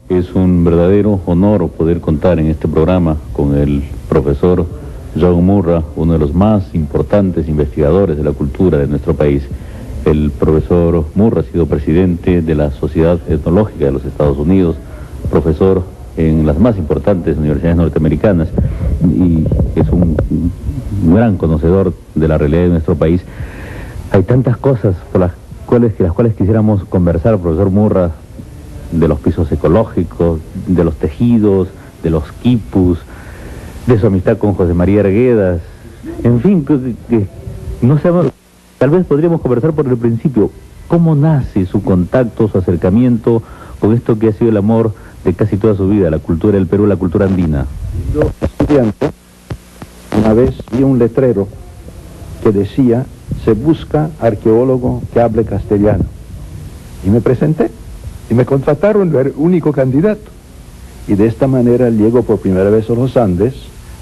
Es un verdadero honor poder contar en este programa con el profesor João Murra, uno de los más importantes investigadores de la cultura de nuestro país. El profesor Murra ha sido presidente de la Sociedad Etnológica de los Estados Unidos, profesor en las más importantes universidades norteamericanas y es un gran conocedor de la realidad de nuestro país. Hay tantas cosas por las cuales quisiéramos conversar, profesor Murra, de los pisos ecológicos, de los tejidos, de los quipus, de su amistad con José María Arguedas, en fin, no sabemos, tal vez podríamos conversar por el principio. ¿Cómo nace su contacto, su acercamiento con esto que ha sido el amor de casi toda su vida, la cultura del Perú, la cultura andina? Yo, estudiante, una vez vi un letrero que decía: se busca arqueólogo que hable castellano. Y me presenté, y me contrataron, era el único candidato. Y de esta manera llego por primera vez a los Andes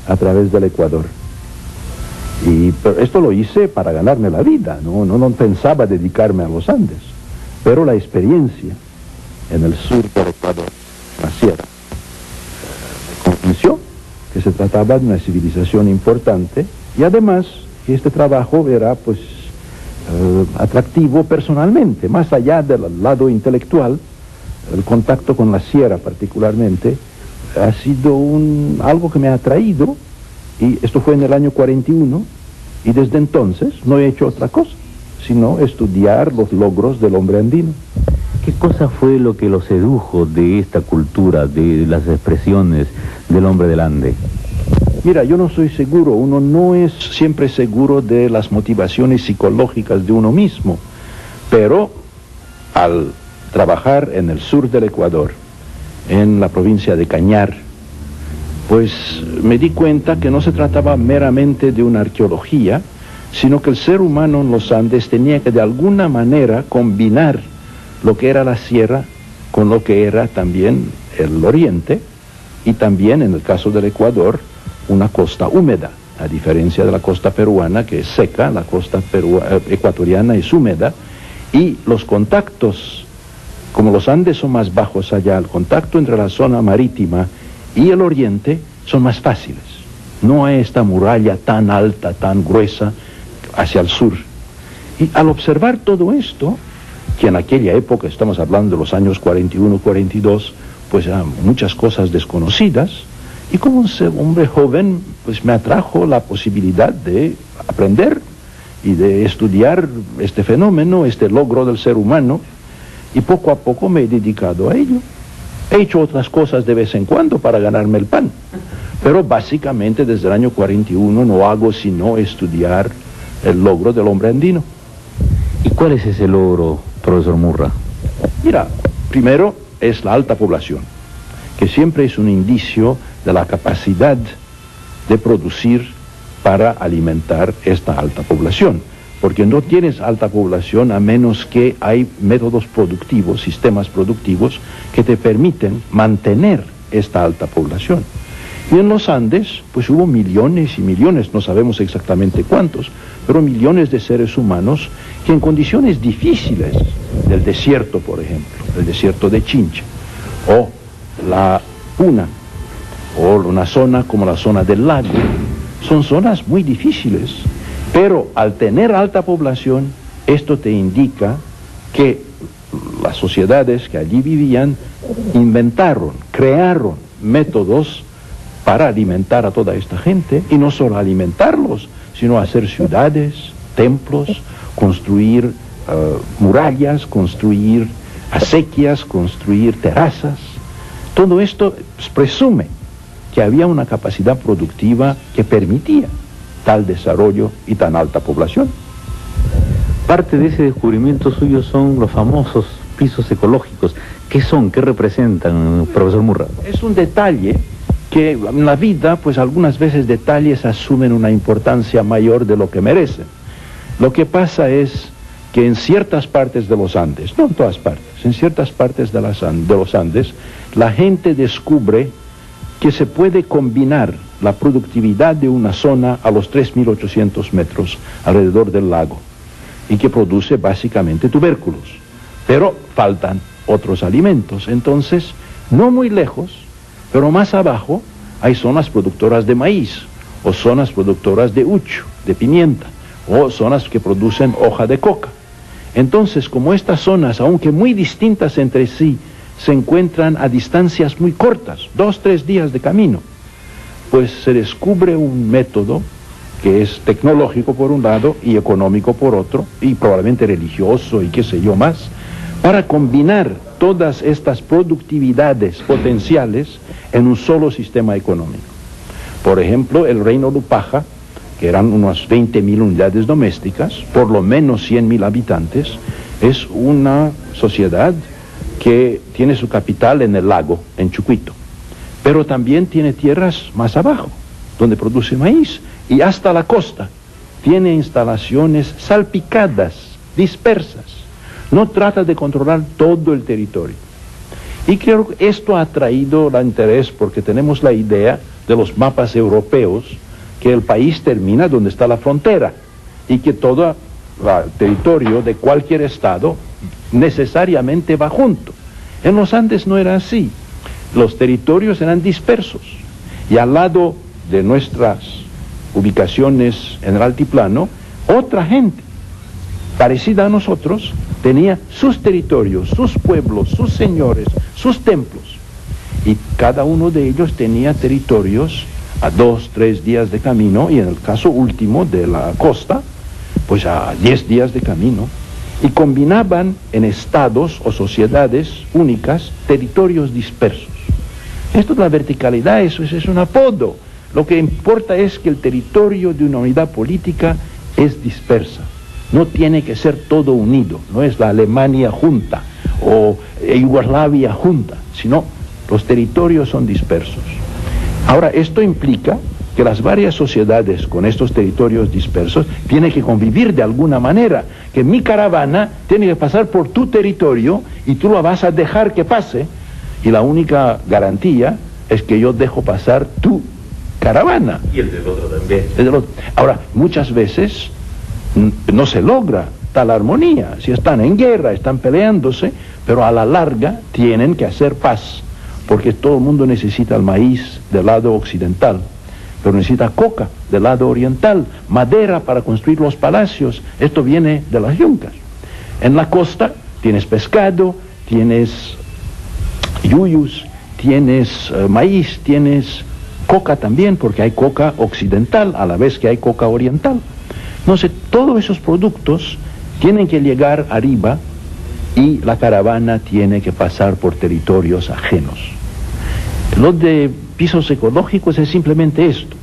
a través del Ecuador. Pero esto lo hice para ganarme la vida, no pensaba dedicarme a los Andes. Pero la experiencia en el sur del Ecuador, la sierra, me convenció que se trataba de una civilización importante y además que este trabajo era pues atractivo personalmente, más allá del lado intelectual. El contacto con la sierra particularmente ha sido algo que me ha atraído, y esto fue en el año 41, y desde entonces no he hecho otra cosa, sino estudiar los logros del hombre andino. ¿Qué cosa fue lo que lo sedujo de esta cultura, de las expresiones del hombre del Ande? Mira, yo no soy seguro, uno no es siempre seguro de las motivaciones psicológicas de uno mismo, pero al trabajar en el sur del Ecuador, en la provincia de Cañar, pues me di cuenta que no se trataba meramente de una arqueología, sino que el ser humano en los Andes tenía que de alguna manera combinar lo que era la sierra con lo que era también el oriente, y también en el caso del Ecuador una costa húmeda, a diferencia de la costa peruana, que es seca. La costa ecuatoriana es húmeda, y los contactos, como los Andes son más bajos allá, el contacto entre la zona marítima y el oriente son más fáciles. No hay esta muralla tan alta, tan gruesa hacia el sur. Y al observar todo esto, que en aquella época, estamos hablando de los años 41, 42, pues eran muchas cosas desconocidas, y como un hombre joven, pues me atrajo la posibilidad de aprender y de estudiar este fenómeno, este logro del ser humano, y poco a poco me he dedicado a ello. He hecho otras cosas de vez en cuando para ganarme el pan, pero básicamente desde el año 41 no hago sino estudiar el logro del hombre andino. ¿Y cuál es ese logro, profesor Murra? Mira, primero es la alta población, que siempre es un indicio de la capacidad de producir para alimentar esta alta población, porque no tienes alta población a menos que hay métodos productivos, sistemas productivos que te permiten mantener esta alta población. Y en los Andes, pues hubo millones y millones, no sabemos exactamente cuántos, pero millones de seres humanos que en condiciones difíciles del desierto, por ejemplo, el desierto de Chincha, o la Puna, o una zona como la zona del lago, son zonas muy difíciles, pero al tener alta población, esto te indica que las sociedades que allí vivían inventaron, crearon métodos para alimentar a toda esta gente, y no solo alimentarlos, sino hacer ciudades, templos, construir murallas, construir acequias, construir terrazas. Todo esto presume que había una capacidad productiva que permitía tal desarrollo y tan alta población. Parte de ese descubrimiento suyo son los famosos pisos ecológicos. ¿Qué son? ¿Qué representan, profesor Murra? Es un detalle que en la vida, pues algunas veces detalles asumen una importancia mayor de lo que merecen. Lo que pasa es que en ciertas partes de los Andes, no en todas partes, en ciertas partes de los Andes, la gente descubre que se puede combinar la productividad de una zona a los 3.800 metros alrededor del lago, y que produce básicamente tubérculos, pero faltan otros alimentos. Entonces No muy lejos, pero más abajo, hay zonas productoras de maíz, o zonas productoras de ucho, de pimienta, o zonas que producen hoja de coca. Entonces, como estas zonas, aunque muy distintas entre sí, se encuentran a distancias muy cortas, 2 o 3 días de camino, pues se descubre un método que es tecnológico por un lado y económico por otro, y probablemente religioso y qué sé yo más, para combinar todas estas productividades potenciales en un solo sistema económico. Por ejemplo, el reino Lupaja, que eran unas 20.000 unidades domésticas, por lo menos 100.000 habitantes, es una sociedad que tiene su capital en el lago, en Chucuito, pero también tiene tierras más abajo, donde produce maíz, y hasta la costa tiene instalaciones salpicadas, dispersas. No trata de controlar todo el territorio. Y creo que esto ha traído el interés porque tenemos la idea de los mapas europeos que el país termina donde está la frontera y que todo el territorio de cualquier estado necesariamente va junto. En los Andes no era así. Los territorios eran dispersos y al lado de nuestras ubicaciones en el altiplano, otra gente parecida a nosotros tenía sus territorios, sus pueblos, sus señores, sus templos, y cada uno de ellos tenía territorios a 2 o 3 días de camino, y en el caso último de la costa, pues a 10 días de camino, y combinaban en estados o sociedades únicas territorios dispersos. Esto es la verticalidad, eso es un apodo. Lo que importa es que el territorio de una unidad política es dispersa. No tiene que ser todo unido, no es la Alemania junta o Yugoslavia junta, sino los territorios son dispersos. Ahora, esto implica que las varias sociedades con estos territorios dispersos tienen que convivir de alguna manera, que mi caravana tiene que pasar por tu territorio y tú lo vas a dejar que pase, y la única garantía es que yo dejo pasar tu caravana. Y el del otro también. Ahora, muchas veces no se logra tal armonía, si están en guerra, están peleándose, pero a la larga tienen que hacer paz, porque todo el mundo necesita el maíz del lado occidental, pero necesita coca del lado oriental, madera para construir los palacios, esto viene de las yuncas. En la costa tienes pescado, tienes yuyos, tienes maíz, tienes coca también, porque hay coca occidental a la vez que hay coca oriental. No sé, todos esos productos tienen que llegar arriba y la caravana tiene que pasar por territorios ajenos. Lo de pisos ecológicos es simplemente esto,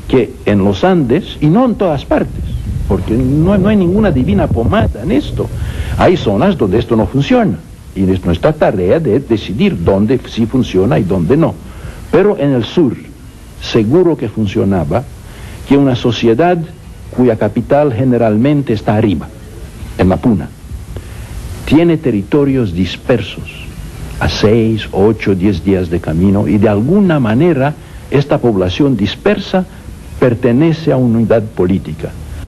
que en los Andes, y no en todas partes, porque no hay ninguna divina pomada en esto, hay zonas donde esto no funciona, y es nuestra tarea de decidir dónde sí funciona y dónde no. Pero en el sur, seguro que funcionaba que una sociedad cuya capital generalmente está arriba, en la Puna, tiene territorios dispersos a 6, 8, 10 días de camino, y de alguna manera esta población dispersa pertenece a una unidad política.